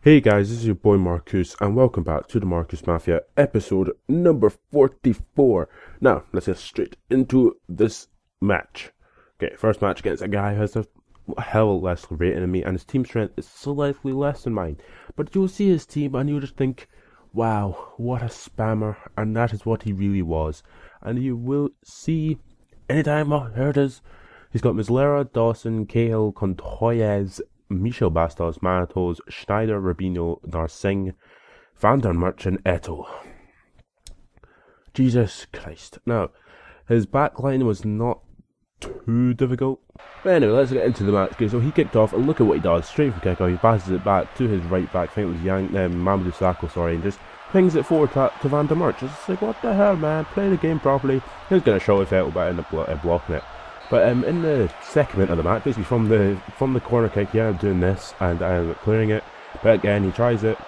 Hey guys, this is your boy Markcoos, and welcome back to the Markcoos Mafia, episode number 44. Now, let's get straight into this match. Okay, first match against a guy who has a hell less rating than me, and his team strength is slightly less than mine. But you'll see his team, and you'll just think, wow, what a spammer, and that is what he really was. And you will see, anytime, oh, here it is. He's got Mislera, Dawson, Cahill, Contoyes, Michel Bastos, Manatos, Schneider, Rubino, Narsingh, Van der Merchant, Eto. Jesus Christ. Now, his backline was not too difficult. But anyway, let's get into the match. Okay, so he kicked off, and look at what he does. Straight from kickoff, he passes it back to his right back. I think it was Mamadou Sakho, and just pings it forward to Van der Merchant. It's like, what the hell, man? Play the game properly. He was going to show Vettel by blocking it. But in the second minute of the match, basically from the corner kick, yeah, I'm doing this, and I end up clearing it. But again, he tries it.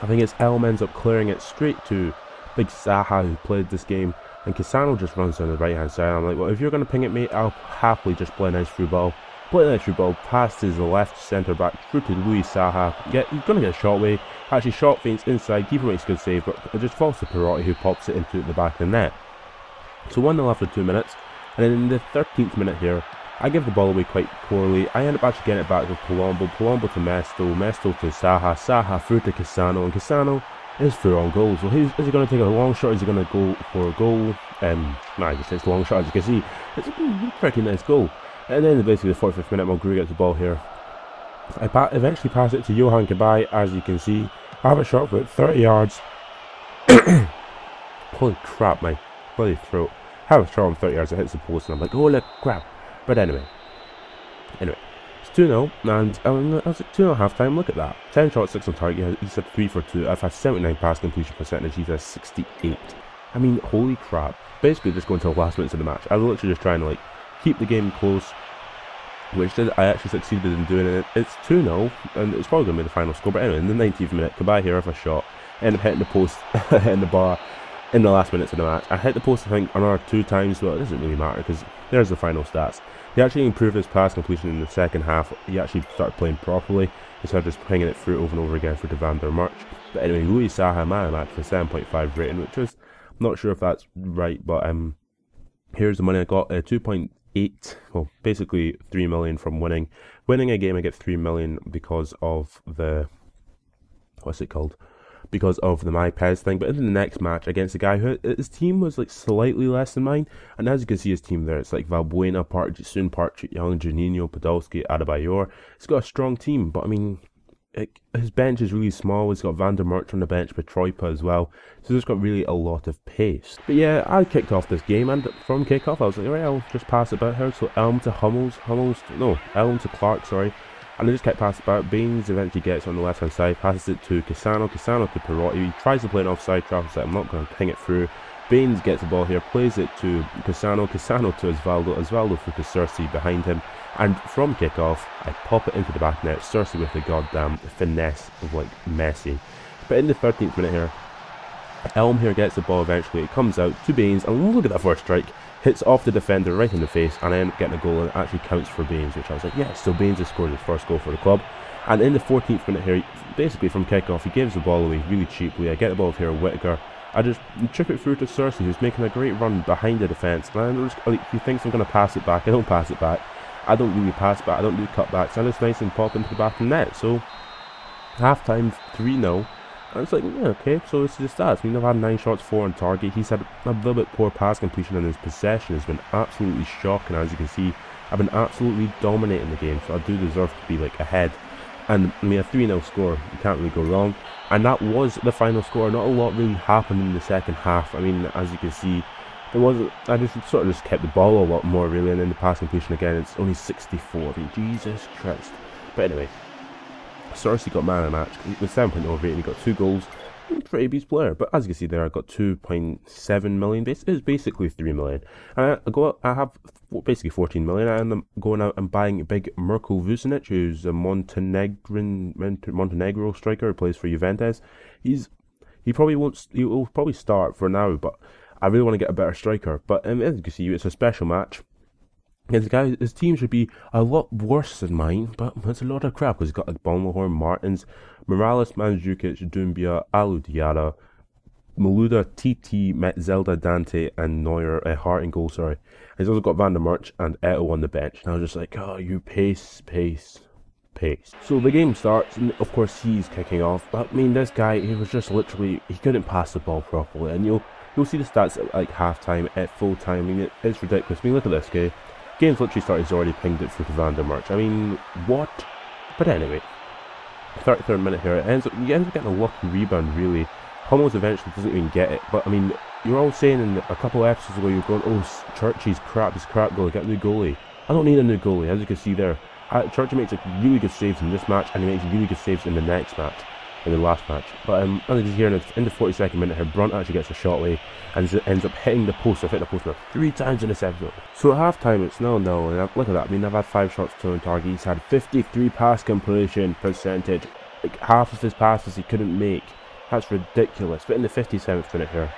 I think it's Elm ends up clearing it straight to Big Zaha, who played this game. And Cassano just runs down the right-hand side. I'm like, well, if you're going to ping it, mate, I'll happily just play a nice through ball. Play a nice through ball past his left centre-back through to Louis Zaha. Yeah, he's going to get a shot away. Actually, shot feints inside. Keeper makes a good save, but it just falls to Perotti, who pops it into the back of the net. So 1-0 after 2 minutes. And then in the 13th minute here, I give the ball away quite poorly. I end up actually getting it back with Palombo to Mesto to Zaha through to Cassano, and Cassano is through on goal. So is he going to take a long shot, or is he going to go for a goal? Nah, he just takes a long shot, as you can see. It's a pretty nice goal. And then basically the 45th minute, Mulgrew gets the ball here. I eventually pass it to Johan Cabaye, as you can see. I have a shot for 30 yards. Holy crap, my bloody throat. I was shot on 30 yards, it hits the post, and I'm like, holy crap. But anyway, it's 2-0, and I was like, 2-0 at half time. Look at that. 10 shots, 6 on target. He's had 3 for 2. I've had 79 pass completion percentage. He's had 68. I mean, holy crap. Basically, just going to the last minutes of the match. I was literally just trying to, like, keep the game close, which I actually succeeded in doing it. It's 2-0, and it's probably going to be the final score. But anyway, in the 90th minute, Cabaye here with a shot, end up hitting the post, hitting the bar. In the last minutes of the match, I hit the post I think another 2 times, but it doesn't really matter because there's the final stats. He actually improved his pass completion in the second half. He actually started playing properly instead of just pinging it through over and over again for Van der Merch. But anyway, Louis Zaha man of the match for 7.5 rating, which is, I'm not sure if that's right, but here's the money I got: 2.8, well, basically 3 million from winning a game. I get 3 million because of the, what's it called? Because of the my PES thing. But in the next match against a guy who his team was like slightly less than mine, and as you can see his team there, it's like Valbuena, Park-Ji-sung, Park-Ji-young, Juninho, Podolski, Adebayor. It's got a strong team, but I mean, his bench is really small. He's got Van der Merch on the bench, Petroipa as well, so there's got really a lot of pace. But yeah, I kicked off this game, and from kickoff I was like, alright, I'll just pass it about here. So Elm to Elm to Clark, sorry. And I just kept passing about. Baines eventually gets on the left hand side, passes it to Cassano to Perotti. He tries to play an offside trap, so I'm not going to ping it through. Baines gets the ball here, plays it to Cassano to Osvaldo through to Cersei behind him. And from kickoff, I pop it into the back net. Cersei with the goddamn finesse of like Messi. But in the 13th minute here, Elm here gets the ball eventually. It comes out to Baines, and look at that first strike. Hits off the defender right in the face, and I end up getting a goal, and it actually counts for Baines, which I was like, yes, so Baines has scored his first goal for the club. And in the 14th minute here, basically from kickoff, he gives the ball away really cheaply. I get the ball here, Whittaker. I just chip it through to Cersei, who's making a great run behind the defence. And he thinks I'm going to pass it back. I don't pass it back. I don't really pass back. I don't do cutbacks. I just nice and pop into the back of the net. So, half-time 3-0. And it's like, yeah, okay, so it's just that. I mean, I've had 9 shots, 4 on target. He's had a little bit poor pass completion, and his possession has been absolutely shocking. As you can see, I've been absolutely dominating the game, so I do deserve to be like ahead. And I mean, a 3-0 score, you can't really go wrong. And that was the final score. Not a lot really happened in the second half. I mean, as you can see, there wasn't. I just sort of just kept the ball a lot more really, and then the pass completion again, it's only 64. I mean, Jesus Christ. But anyway, Cersei got man of the match with 7.0 rating. He got 2 goals. Pretty beast player. But as you can see there, I got 2.7 million. It's basically 3 million. And I have basically 14 million, and I'm going out and buying a big Mirko Vucinic, who's a Montenegro striker who plays for Juventus. He will probably start for now, but I really want to get a better striker. But as you can see, it's a special match. His team should be a lot worse than mine, but it's a lot of crap because he's got like Bonlahor, Martins, Morales, Mandzukic, Doumbia, Alou Diarra, Malouda, TT, Metzelda, Dante, and Neuer, Hart in goal, sorry. He's also got Van der Merch and Eto'o on the bench. And I was just like, oh, you pace. So the game starts, and of course he's kicking off. But I mean, this guy, he was just literally, he couldn't pass the ball properly. And you'll see the stats at like half-time, at full-time. I mean, it's ridiculous. I mean, look at this guy. Game's literally started, he's already pinged it through to Van der Merch. I mean, what? But anyway, 33rd minute here, he ends up getting a lucky rebound, really. Hummels eventually doesn't even get it, but I mean, you're all saying in a couple of episodes ago, you're going, oh, Churchy's crap goalie, get a new goalie. I don't need a new goalie, as you can see there. Churchy makes really good saves in this match, and he makes really good saves in the next match, in the last match. But as you hear in the 42nd minute here, Brunt actually gets a shot away, and ends up hitting the post. I've hit the post now 3 times in this episode. So at half time, it's 0-0, and look at that. I mean, I've had 5 shots to on target. He's had 53 pass completion percentage. Like, half of his passes he couldn't make. That's ridiculous. But in the 57th minute here,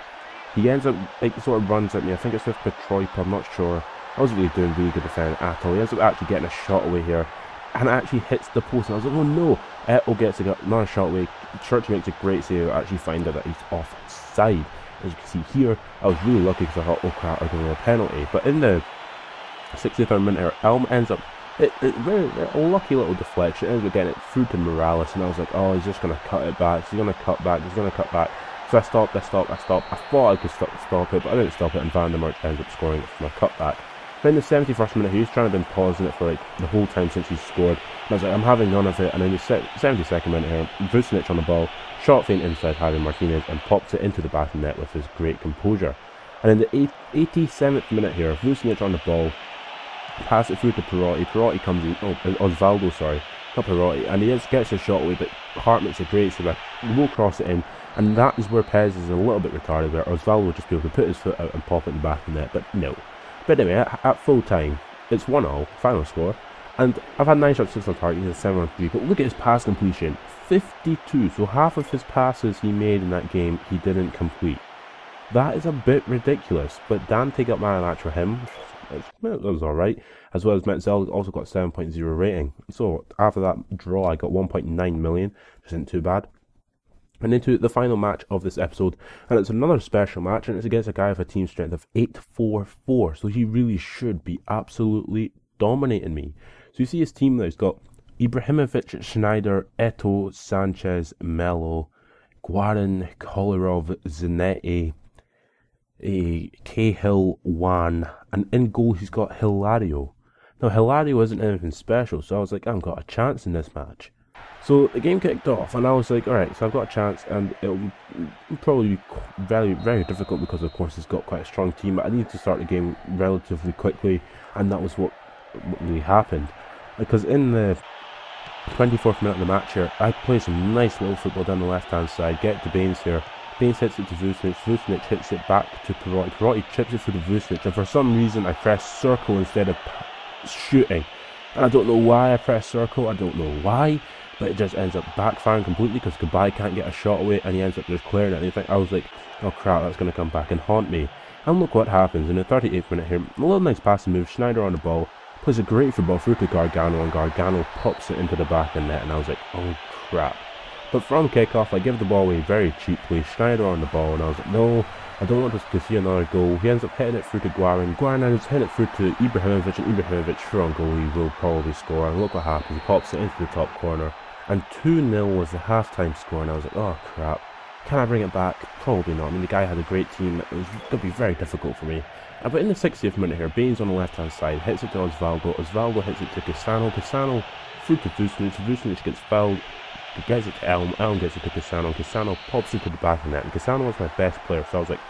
he ends up, like, sort of runs at me. I think it's with Petroipa, I'm not sure. I wasn't really doing really good defending at all. He ends up actually getting a shot away here, and actually hits the post. And I was like, oh no. Eto'o gets another shot away. Church makes a great save. I actually find out that he's offside. As you can see here, I was really lucky because I thought, oh crap, I'm going to a penalty. But in the 63rd minute here, Elm ends up, a lucky little deflection, ends up getting it through to Morales, and I was like, oh, he's just going to cut it back, he's going to cut back. So I stopped. I thought I could stop it, but I didn't stop it, and Van der Merch ends up scoring it from a cutback. But in the 71st minute, he was trying to been pausing it for like the whole time since he scored, and I was like, I'm having none of it. And in the 72nd minute here, Vucinic on the ball, shot feint inside Javi Martinez, and pops it into the back of the net with his great composure. And in the 87th minute here, Vucinic on the ball, pass it through to Perotti. Perotti comes in, Osvaldo, sorry, not Perotti, and he gets a shot away, but Hart makes a great save, will cross it in, and that is where PES is a little bit retarded, where Osvaldo will just be able to put his foot out and pop it in the back of the net, but no. But anyway, at full time, it's 1-0, final score, and I've had 9 shots, 6 on target, he's 7 on 3, but look at his pass completion, 52, so half of his passes he made in that game, he didn't complete. That is a bit ridiculous, but Dante got man of the match for him. It was alright, as well as Metzel also got 7.0 rating. So after that draw, I got 1.9 million, which isn't too bad. And into the final match of this episode, and it's another special match, and it's against a guy with a team strength of 844, so he really should be absolutely dominating me. So you see his team now, he's got Ibrahimovic, Schneider, Eto'o, Sanchez, MLO, Guarin, Kolarov, Zanetti, Cahill, Wan, and in goal he's got Hilario. Now Hilario isn't anything special, so I was like, I've got a chance in this match. So the game kicked off, and I was like, alright, so I've got a chance, and it'll probably be very, very difficult because of course he's got quite a strong team, but I needed to start the game relatively quickly, and that was what really happened. Because in the 24th minute of the match here, I played some nice little football down the left hand side, get to Baines here. Baines hits it to Vucinic, Vucinic hits it back to Perotti, Perotti chips it through to Vucinic, and for some reason I pressed circle instead of shooting. And I don't know why I pressed circle, I don't know why, but it just ends up backfiring completely because Cabai can't get a shot away, and he ends up just clearing it. And I was like, oh crap, that's going to come back and haunt me. And look what happens in the 38th minute here, a little nice passing move, Schneider on the ball, plays a great football through to Gargano, and Gargano pops it into the back of the net, and I was like, oh crap. But from kickoff, I give the ball away very cheaply, Schneider on the ball, and I was like, no, I don't want to see another goal. He ends up hitting it through to Guarin. Guarin ends up hitting it through to Ibrahimovic, and Ibrahimovic, sure on goal, he will probably score. And look what happens, he pops it into the top corner. And 2-0 was the half-time score, and I was like, oh crap. Can I bring it back? Probably not. I mean, the guy had a great team. It was going to be very difficult for me. But in the 60th minute here, Baines on the left-hand side hits it to Osvaldo. Osvaldo hits it to Cassano. Cassano through to Vucinic. Vucinic gets fouled. Gets it to Elm. Elm gets it to Cassano. Cassano pops it to the back of the net. And Cassano was my best player, so I was like,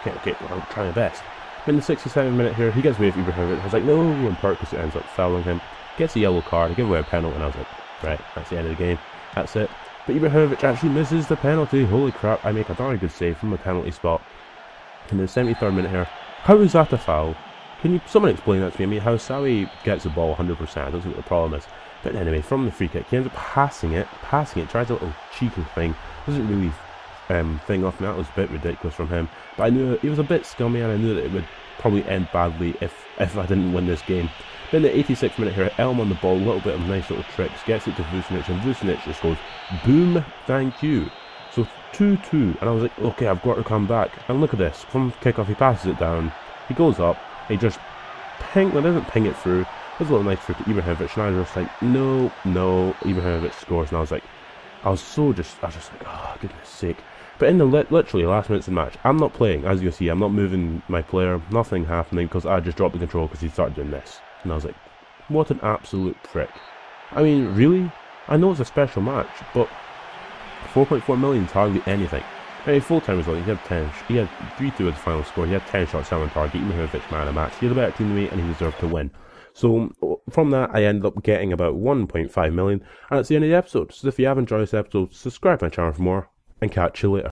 okay, I'll try my best. But in the 67th minute here, he gets away with Ibrahimovic. I was like, no, and Markcoos ends up fouling him. Gets a yellow card. I give away a penalty, and I was like, right, that's the end of the game. That's it. But Ibrahimovic actually misses the penalty. Holy crap, I make a very good save from a penalty spot. In the 73rd minute here, how is that a foul? Can someone explain that to me? I mean, how Sawi gets the ball 100%, I don't see what the problem is. But anyway, from the free kick, he ends up passing it, tries a little cheeky thing, doesn't really thing off me. That was a bit ridiculous from him. But I knew he was a bit scummy, and I knew that it would probably end badly if I didn't win this game. Then the 86th minute here, Elm on the ball, a little bit of nice little tricks, gets it to Vucinic, and Vucinic just goes, boom, thank you. So 2-2, and I was like, okay, I've got to come back. And look at this, from kickoff, he passes it down, he goes up, he just doesn't ping it through. There's a little nice through to Ibrahimovic, and I was just like, no, Ibrahimovic scores, and I was just like, oh, goodness sake. But in the literally last minutes of the match, I'm not playing, as you see, I'm not moving my player, nothing happening, because I just dropped the control because he started doing this. And I was like, what an absolute prick. I mean, really? I know it's a special match, but 4.4 million is hardly anything. I mean, full-time result, he had 3-2 as the final score, he had 10 shots on target, Ibrahimovic man of the match, he had a better team than me, and he deserved to win. So, from that, I ended up getting about 1.5 million, and that's the end of the episode. So if you have enjoyed this episode, subscribe to my channel for more, and catch you later.